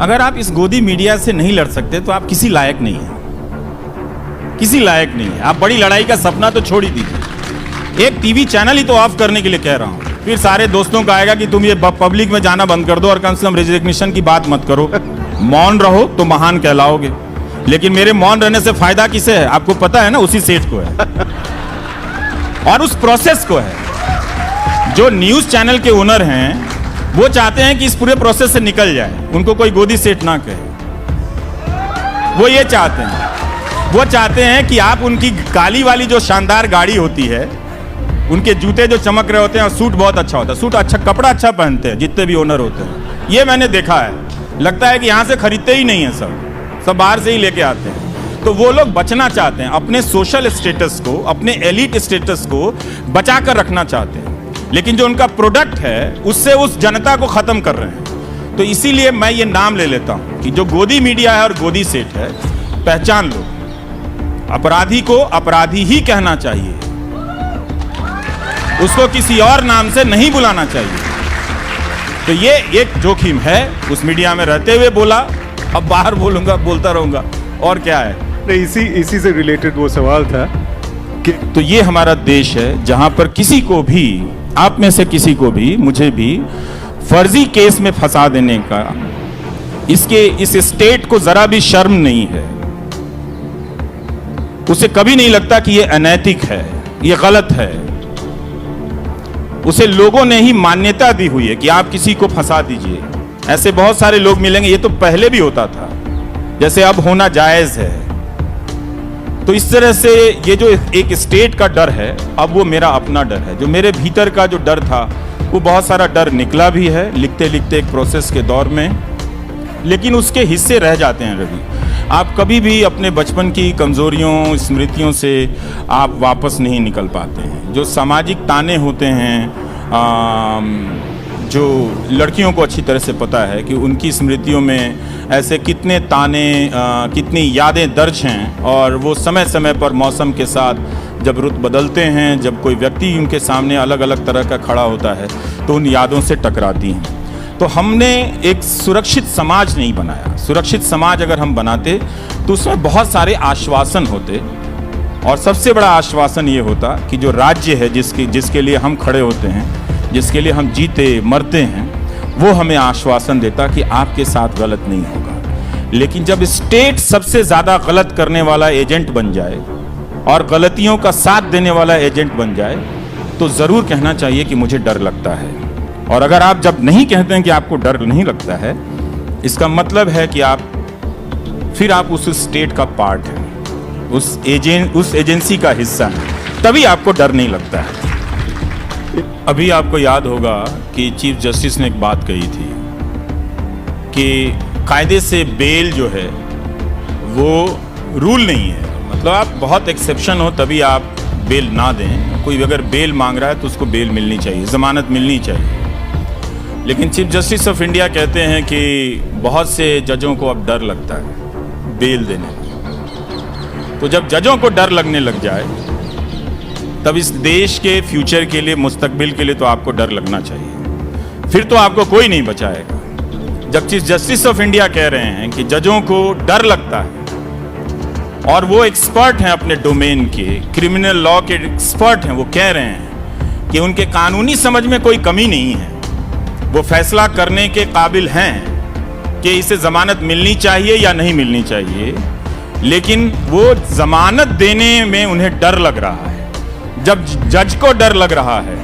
अगर आप इस गोदी मीडिया से नहीं लड़ सकते तो आप किसी लायक नहीं है, किसी लायक नहीं है। आप बड़ी लड़ाई का सपना तो छोड़ ही दीजिए, एक टीवी चैनल ही तो ऑफ करने के लिए कह रहा हूं। फिर सारे दोस्तों का आएगा कि तुम ये पब्लिक में जाना बंद कर दो और कम से कम रिजर्वेशन की बात मत करो, मौन रहो तो महान कहलाओगे। लेकिन मेरे मौन रहने से फायदा किसे है? आपको पता है ना, उसी सेठ को है और उस प्रोसेस को है। जो न्यूज चैनल के ओनर हैं वो चाहते हैं कि इस पूरे प्रोसेस से निकल जाए, उनको कोई गोदी सेठ ना कहे। वो ये चाहते हैं, वो चाहते हैं कि आप उनकी काली वाली जो शानदार गाड़ी होती है, उनके जूते जो चमक रहे होते हैं और सूट बहुत अच्छा होता है, सूट अच्छा, कपड़ा अच्छा पहनते हैं जितने भी ओनर होते हैं। ये मैंने देखा है, लगता है कि यहाँ से खरीदते ही नहीं है, सब बाहर से ही लेके आते हैं। तो वो लोग बचना चाहते हैं, अपने सोशल स्टेटस को, अपने एलिट स्टेटस को बचा कर रखना चाहते हैं, लेकिन जो उनका प्रोडक्ट है उससे उस जनता को खत्म कर रहे हैं। तो इसीलिए मैं ये नाम ले लेता हूं कि जो गोदी मीडिया है और गोदी सेठ है, पहचान लो, अपराधी को अपराधी ही कहना चाहिए, उसको किसी और नाम से नहीं बुलाना चाहिए। तो ये एक जोखिम है, उस मीडिया में रहते हुए बोला, अब बाहर बोलूंगा, बोलता रहूंगा, और क्या है। इसी से रिलेटेड वो सवाल था कि तो ये हमारा देश है जहां पर किसी को भी, आप में से किसी को भी, मुझे भी फर्जी केस में फंसा देने का इस स्टेट को जरा भी शर्म नहीं है। उसे कभी नहीं लगता कि ये अनैतिक है, ये गलत है। उसे लोगों ने ही मान्यता दी हुई है कि आप किसी को फंसा दीजिए। ऐसे बहुत सारे लोग मिलेंगे, ये तो पहले भी होता था, जैसे अब होना जायज है। तो इस तरह से ये जो एक स्टेट का डर है, अब वो मेरा अपना डर है। जो मेरे भीतर का जो डर था, वो बहुत सारा डर निकला भी है लिखते लिखते एक प्रोसेस के दौर में, लेकिन उसके हिस्से रह जाते हैं। रवि, आप कभी भी अपने बचपन की कमजोरियों, स्मृतियों से आप वापस नहीं निकल पाते हैं। जो सामाजिक ताने होते हैं, जो लड़कियों को अच्छी तरह से पता है कि उनकी स्मृतियों में ऐसे कितने ताने, कितनी यादें दर्ज हैं, और वो समय समय पर मौसम के साथ जब रुत बदलते हैं, जब कोई व्यक्ति उनके सामने अलग अलग तरह का खड़ा होता है, तो उन यादों से टकराती हैं। तो हमने एक सुरक्षित समाज नहीं बनाया। सुरक्षित समाज अगर हम बनाते तो उसमें बहुत सारे आश्वासन होते, और सबसे बड़ा आश्वासन ये होता कि जो राज्य है जिसके लिए हम खड़े होते हैं, जिसके लिए हम जीते मरते हैं, वो हमें आश्वासन देता कि आपके साथ गलत नहीं होगा। लेकिन जब स्टेट सबसे ज़्यादा गलत करने वाला एजेंट बन जाए और गलतियों का साथ देने वाला एजेंट बन जाए, तो ज़रूर कहना चाहिए कि मुझे डर लगता है। और अगर आप जब नहीं कहते हैं कि आपको डर नहीं लगता है, इसका मतलब है कि फिर आप उस स्टेट का पार्ट हैं, उस एजेंसी का हिस्सा है, तभी आपको डर नहीं लगता है। अभी आपको याद होगा कि चीफ जस्टिस ने एक बात कही थी कि कायदे से बेल जो है वो रूल नहीं है। मतलब आप बहुत एक्सेप्शन हो तभी आप बेल ना दें। कोई अगर बेल मांग रहा है तो उसको बेल मिलनी चाहिए, जमानत मिलनी चाहिए। लेकिन चीफ जस्टिस ऑफ इंडिया कहते हैं कि बहुत से जजों को अब डर लगता है बेल देने में। तो जब जजों को डर लगने लग जाए, तब इस देश के फ्यूचर के लिए, मुस्तकबिल के लिए तो आपको डर लगना चाहिए। फिर तो आपको कोई नहीं बचाएगा। जब चीफ जस्टिस ऑफ इंडिया कह रहे हैं कि जजों को डर लगता है, और वो एक्सपर्ट हैं अपने डोमेन के, क्रिमिनल लॉ के एक्सपर्ट हैं, वो कह रहे हैं कि उनके कानूनी समझ में कोई कमी नहीं है, वो फैसला करने के काबिल हैं कि इसे जमानत मिलनी चाहिए या नहीं मिलनी चाहिए, लेकिन वो जमानत देने में उन्हें डर लग रहा है। जब जज को डर लग रहा है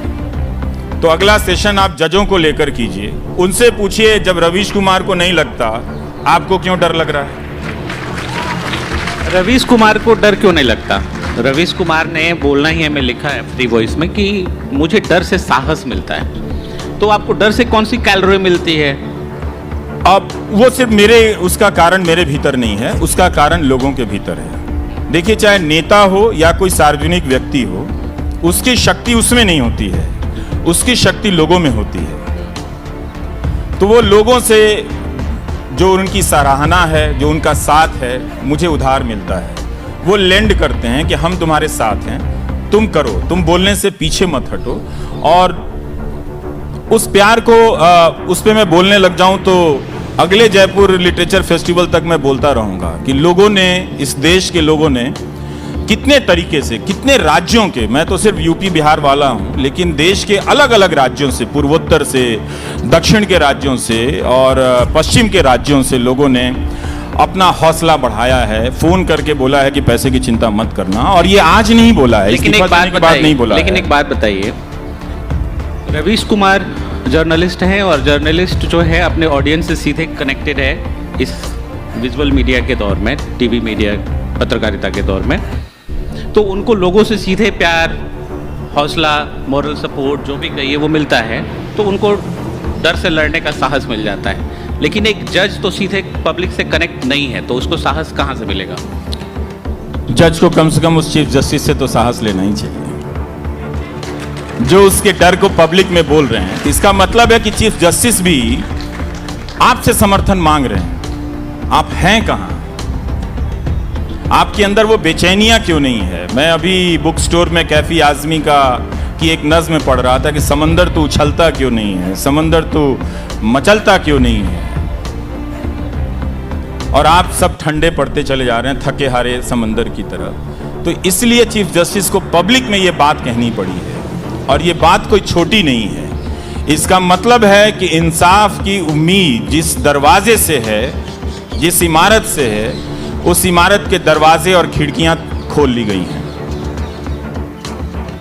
तो अगला सेशन आप जजों को लेकर कीजिए, उनसे पूछिए जब रवीश कुमार को नहीं लगता, आपको क्यों डर लग रहा है? रवीश कुमार को डर क्यों नहीं लगता? रवीश कुमार ने बोलना ही हमें लिखा है फ्री वॉइस में कि मुझे डर से साहस मिलता है। तो आपको डर से कौन सी कैलोरी मिलती है? अब वो सिर्फ उसका कारण मेरे भीतर नहीं है, उसका कारण लोगों के भीतर है। देखिए, चाहे नेता हो या कोई सार्वजनिक व्यक्ति हो, उसकी शक्ति उसमें नहीं होती है, उसकी शक्ति लोगों में होती है। तो वो लोगों से जो उनकी सराहना है, जो उनका साथ है, मुझे उधार मिलता है। वो लेंड करते हैं कि हम तुम्हारे साथ हैं, तुम करो, तुम बोलने से पीछे मत हटो। और उस प्यार को उस पे मैं बोलने लग जाऊं तो अगले जयपुर लिटरेचर फेस्टिवल तक मैं बोलता रहूंगा कि लोगों ने, इस देश के लोगों ने कितने तरीके से, कितने राज्यों के, मैं तो सिर्फ यूपी बिहार वाला हूं, लेकिन देश के अलग अलग राज्यों से, पूर्वोत्तर से, दक्षिण के राज्यों से और पश्चिम के राज्यों से लोगों ने अपना हौसला बढ़ाया है, फोन करके बोला है कि पैसे की चिंता मत करना। और ये आज नहीं बोला है, लेकिन इस्तीफा देने के बाद नहीं बोला है। एक बात बताइए, रवीश कुमार जर्नलिस्ट हैं और जर्नलिस्ट जो है अपने ऑडियंस से सीधे कनेक्टेड है इस विजुअल मीडिया के दौर में, टीवी मीडिया, पत्रकारिता के दौर में, तो उनको लोगों से सीधे प्यार, हौसला, मॉरल सपोर्ट जो भी कहिए वो मिलता है, तो उनको डर से लड़ने का साहस मिल जाता है। लेकिन एक जज तो सीधे पब्लिक से कनेक्ट नहीं है, तो उसको साहस कहाँ से मिलेगा? जज को कम से कम उस चीफ जस्टिस से तो साहस लेना ही चाहिए जो उसके डर को पब्लिक में बोल रहे हैं। इसका मतलब है कि चीफ जस्टिस भी आपसे समर्थन मांग रहे हैं। आप हैं कहां? आपके अंदर वो बेचैनियां क्यों नहीं है? मैं अभी बुक स्टोर में कैफी आजमी की एक नज़्म पढ़ रहा था कि समंदर तो उछलता क्यों नहीं है, समंदर तो मचलता क्यों नहीं है, और आप सब ठंडे पड़ते चले जा रहे हैं थके हारे समंदर की तरह। तो इसलिए चीफ जस्टिस को पब्लिक में ये बात कहनी पड़ी है, और ये बात कोई छोटी नहीं है। इसका मतलब है कि इंसाफ की उम्मीद जिस दरवाजे से है, जिस इमारत से है, उस इमारत के दरवाजे और खिड़कियां खोल ली गई हैं।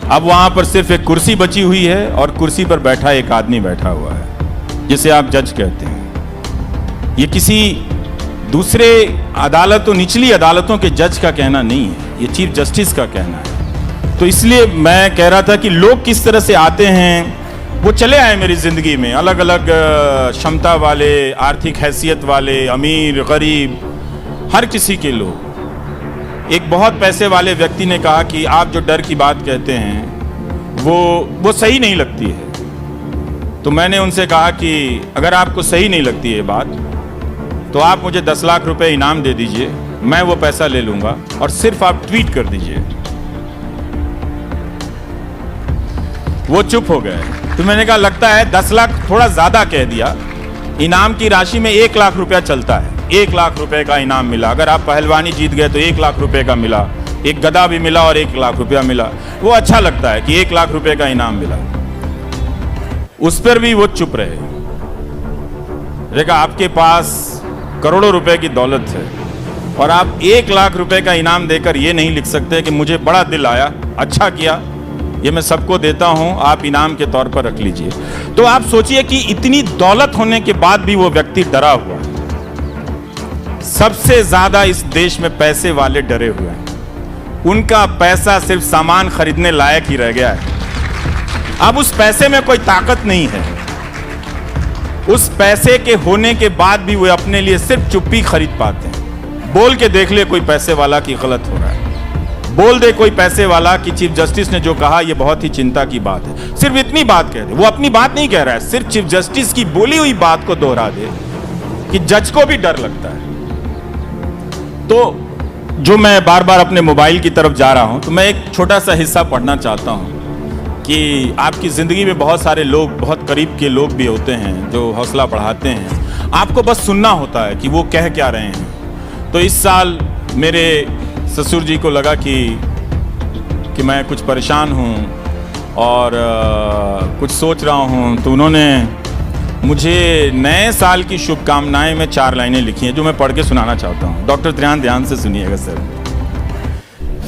अब वहां पर सिर्फ एक कुर्सी बची हुई है और कुर्सी पर बैठा एक आदमी बैठा हुआ है जिसे आप जज कहते हैं। ये किसी दूसरे अदालतों, निचली अदालतों के जज का कहना नहीं है, ये चीफ जस्टिस का कहना है। तो इसलिए मैं कह रहा था कि लोग किस तरह से आते हैं, वो चले आए मेरी ज़िंदगी में, अलग अलग क्षमता वाले, आर्थिक हैसियत वाले, अमीर, गरीब, हर किसी के लोग। एक बहुत पैसे वाले व्यक्ति ने कहा कि आप जो डर की बात कहते हैं वो सही नहीं लगती है। तो मैंने उनसे कहा कि अगर आपको सही नहीं लगती है बात, तो आप मुझे 10 लाख रुपए इनाम दे दीजिए, मैं वो पैसा ले लूंगा और सिर्फ आप ट्वीट कर दीजिए। वो चुप हो गए। तो मैंने कहा लगता है 10 लाख थोड़ा ज्यादा कह दिया, इनाम की राशि में 1 लाख रुपया चलता है, 1 लाख रुपए का इनाम मिला। अगर आप पहलवानी जीत गए तो 1 लाख रुपए का मिला, एक गदा भी मिला और 1 लाख रुपया मिला, वो अच्छा लगता है कि 1 लाख रुपए का इनाम मिला। उस पर भी वो चुप रहे। देखा, आपके पास करोड़ों रुपए की दौलत है और आप 1 लाख रुपए का इनाम देकर ये नहीं लिख सकते कि मुझे बड़ा दिल आया, अच्छा किया, ये मैं सबको देता हूं, आप इनाम के तौर पर रख लीजिए। तो आप सोचिए कि इतनी दौलत होने के बाद भी वो व्यक्ति डरा हुआ है। सबसे ज्यादा इस देश में पैसे वाले डरे हुए हैं। उनका पैसा सिर्फ सामान खरीदने लायक ही रह गया है। अब उस पैसे में कोई ताकत नहीं है। उस पैसे के होने के बाद भी वो अपने लिए सिर्फ चुप्पी खरीद पाते हैं। बोल के देख ले कोई पैसे वाला कि गलत हो रहा है, बोल दे कोई पैसे वाला कि चीफ जस्टिस ने जो कहा ये बहुत ही चिंता की बात है, सिर्फ इतनी बात कह दे। वो अपनी बात नहीं कह रहा है, सिर्फ चीफ जस्टिस की बोली हुई बात को दोहरा दे कि जज को भी डर लगता है। तो जो मैं बार बार अपने मोबाइल की तरफ जा रहा हूं, तो मैं एक छोटा सा हिस्सा पढ़ना चाहता हूं कि आपकी ज़िंदगी में बहुत सारे लोग, बहुत करीब के लोग भी होते हैं जो हौसला बढ़ाते हैं। आपको बस सुनना होता है कि वो कह क्या रहे हैं। तो इस साल मेरे ससुर जी को लगा कि मैं कुछ परेशान हूँ और कुछ सोच रहा हूँ, तो उन्होंने मुझे नए साल की शुभकामनाएं में 4 लाइनें लिखी हैं जो मैं पढ़ के सुनाना चाहता हूँ। डॉक्टर ध्यान से सुनिएगा सर।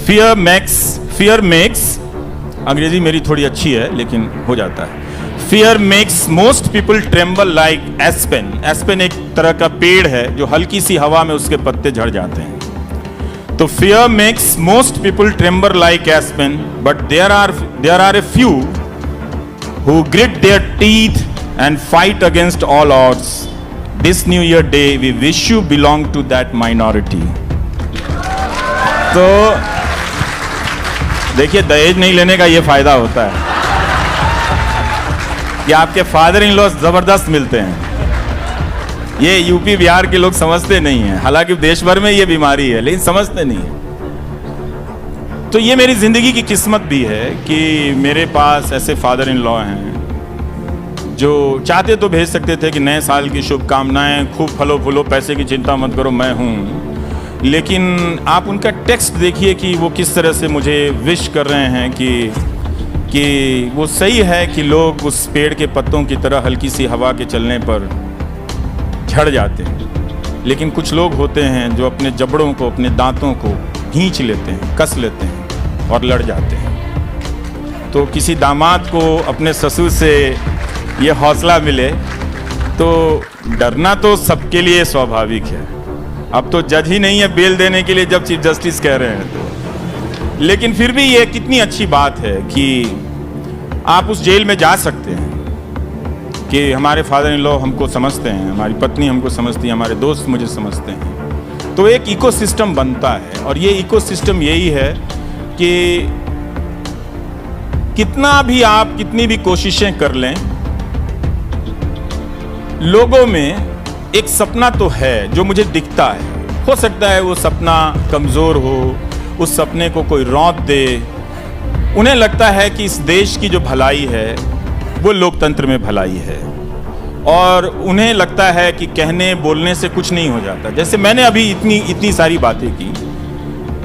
फियर मेक्स, अंग्रेजी मेरी थोड़ी अच्छी है लेकिन हो जाता है। Fear makes most people tremble like aspen. Aspen एक तरह का पेड़ है जो हल्की सी हवा में उसके पत्ते झड़ जाते हैं। तो fear makes most people tremble like aspen, but there are a few who grit their teeth and fight against all odds. This New Year Day, we wish you belong to that minority. तो देखिए, दहेज नहीं लेने का ये फायदा होता है कि आपके फादर इन लॉ जबरदस्त मिलते हैं। ये यूपी बिहार के लोग समझते नहीं हैं, हालांकि देश भर में ये बीमारी है, लेकिन समझते नहीं है। तो ये मेरी जिंदगी की किस्मत भी है कि मेरे पास ऐसे फादर इन लॉ हैं जो चाहते तो भेज सकते थे कि नए साल की शुभकामनाएं, खूब फलो फूलो, पैसे की चिंता मत करो, मैं हूँ। लेकिन आप उनका टेक्स्ट देखिए कि वो किस तरह से मुझे विश कर रहे हैं कि वो सही है कि लोग उस पेड़ के पत्तों की तरह हल्की सी हवा के चलने पर झड़ जाते हैं, लेकिन कुछ लोग होते हैं जो अपने जबड़ों को, अपने दांतों को खींच लेते हैं, कस लेते हैं और लड़ जाते हैं। तो किसी दामाद को अपने ससुर से ये हौसला मिले तो डरना तो सबके लिए स्वाभाविक है। अब तो जज ही नहीं है बेल देने के लिए जब चीफ जस्टिस कह रहे हैं तो, लेकिन फिर भी ये कितनी अच्छी बात है कि आप उस जेल में जा सकते हैं कि हमारे फादर इन लॉ हमको समझते हैं, हमारी पत्नी हमको समझती है, हमारे दोस्त मुझे समझते हैं। तो एक इकोसिस्टम बनता है और ये इकोसिस्टम यही है कि कितना भी आप कितनी भी कोशिशें कर लें, लोगों में एक सपना तो है जो मुझे दिखता है। हो सकता है वो सपना कमज़ोर हो, उस सपने को कोई रौंद दे। उन्हें लगता है कि इस देश की जो भलाई है वो लोकतंत्र में भलाई है, और उन्हें लगता है कि कहने बोलने से कुछ नहीं हो जाता। जैसे मैंने अभी इतनी सारी बातें की,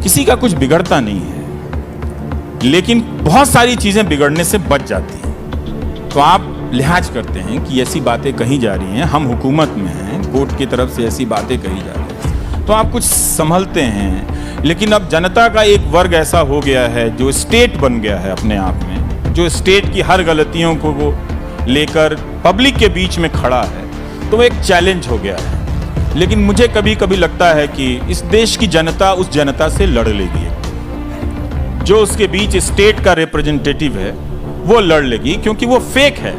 किसी का कुछ बिगड़ता नहीं है, लेकिन बहुत सारी चीज़ें बिगड़ने से बच जाती हैं। तो आप लिहाज करते हैं कि ऐसी बातें कही जा रही हैं, हम हुकूमत में हैं, कोर्ट की तरफ से ऐसी बातें कही जा रही हैं, तो आप कुछ संभलते हैं। लेकिन अब जनता का एक वर्ग ऐसा हो गया है जो स्टेट बन गया है अपने आप में, जो स्टेट की हर गलतियों को वो लेकर पब्लिक के बीच में खड़ा है, तो एक चैलेंज हो गया है। लेकिन मुझे कभी कभी लगता है कि इस देश की जनता उस जनता से लड़ लेगी, जो उसके बीच स्टेट का रिप्रेजेंटेटिव है वो लड़ लेगी, क्योंकि वो फेक है।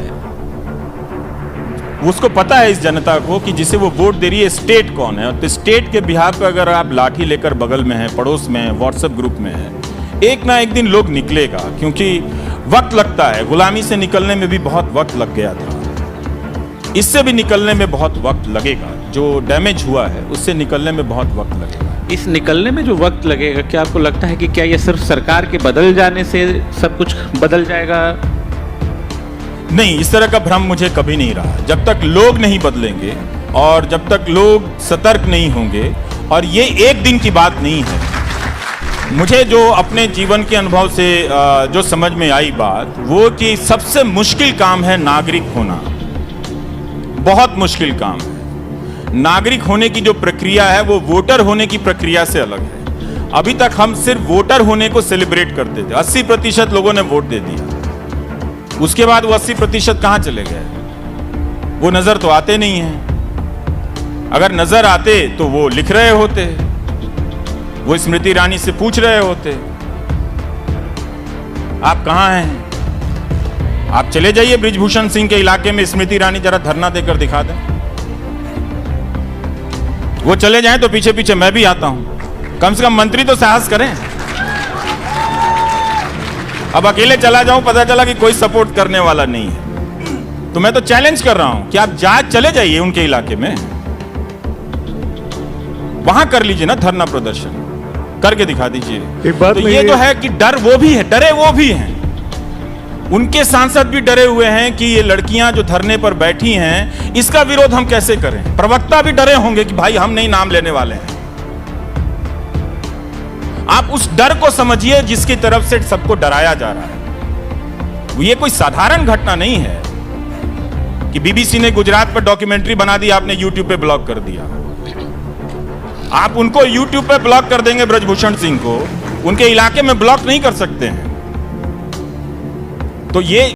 उसको पता है इस जनता को कि जिसे वो वोट दे रही है स्टेट कौन है। तो स्टेट के बिहाफ पे अगर आप लाठी लेकर बगल में हैं, पड़ोस में हैं, व्हाट्सएप ग्रुप में हैं, एक ना एक दिन लोग निकलेगा, क्योंकि वक्त लगता है। गुलामी से निकलने में भी बहुत वक्त लग गया था, इससे भी निकलने में बहुत वक्त लगेगा। जो डैमेज हुआ है उससे निकलने में बहुत वक्त लगेगा। इस निकलने में जो वक्त लगेगा, क्या आपको लगता है कि क्या ये सिर्फ सरकार के बदल जाने से सब कुछ बदल जाएगा? नहीं, इस तरह का भ्रम मुझे कभी नहीं रहा। जब तक लोग नहीं बदलेंगे और जब तक लोग सतर्क नहीं होंगे, और ये एक दिन की बात नहीं है। मुझे जो अपने जीवन के अनुभव से जो समझ में आई बात, वो कि सबसे मुश्किल काम है नागरिक होना, बहुत मुश्किल काम है। नागरिक होने की जो प्रक्रिया है वो वोटर होने की प्रक्रिया से अलग है। अभी तक हम सिर्फ वोटर होने को सेलिब्रेट करते थे। 80% लोगों ने वोट दे दिया, उसके बाद वो 80% कहां चले गए? वो नजर तो आते नहीं हैं। अगर नजर आते तो वो लिख रहे होते, वो स्मृति ईरानी से पूछ रहे होते आप कहां हैं। आप चले जाइए बृजभूषण सिंह के इलाके में, स्मृति ईरानी जरा धरना देकर दिखा दें। वो चले जाएं तो पीछे पीछे मैं भी आता हूं। कम से कम मंत्री तो साहस करें। अब अकेले चला जाऊं, पता चला कि कोई सपोर्ट करने वाला नहीं है, तो मैं तो चैलेंज कर रहा हूं कि आप चले जाइए उनके इलाके में, वहां कर लीजिए ना धरना प्रदर्शन, करके दिखा दीजिए। एक बात तो में ये तो है कि डर वो भी है, डरे वो भी हैं। उनके सांसद भी डरे हुए हैं कि ये लड़कियां जो धरने पर बैठी हैं, इसका विरोध हम कैसे करें। प्रवक्ता भी डरे होंगे कि भाई हम नहीं नाम लेने वाले हैं। आप उस डर को समझिए जिसकी तरफ से सबको डराया जा रहा है। ये कोई साधारण घटना नहीं है कि बीबीसी ने गुजरात पर डॉक्यूमेंट्री बना दी, आपने यूट्यूब पे ब्लॉक कर दिया। आप उनको यूट्यूब पे ब्लॉक कर देंगे, बृजभूषण सिंह को उनके इलाके में ब्लॉक नहीं कर सकते हैं। तो ये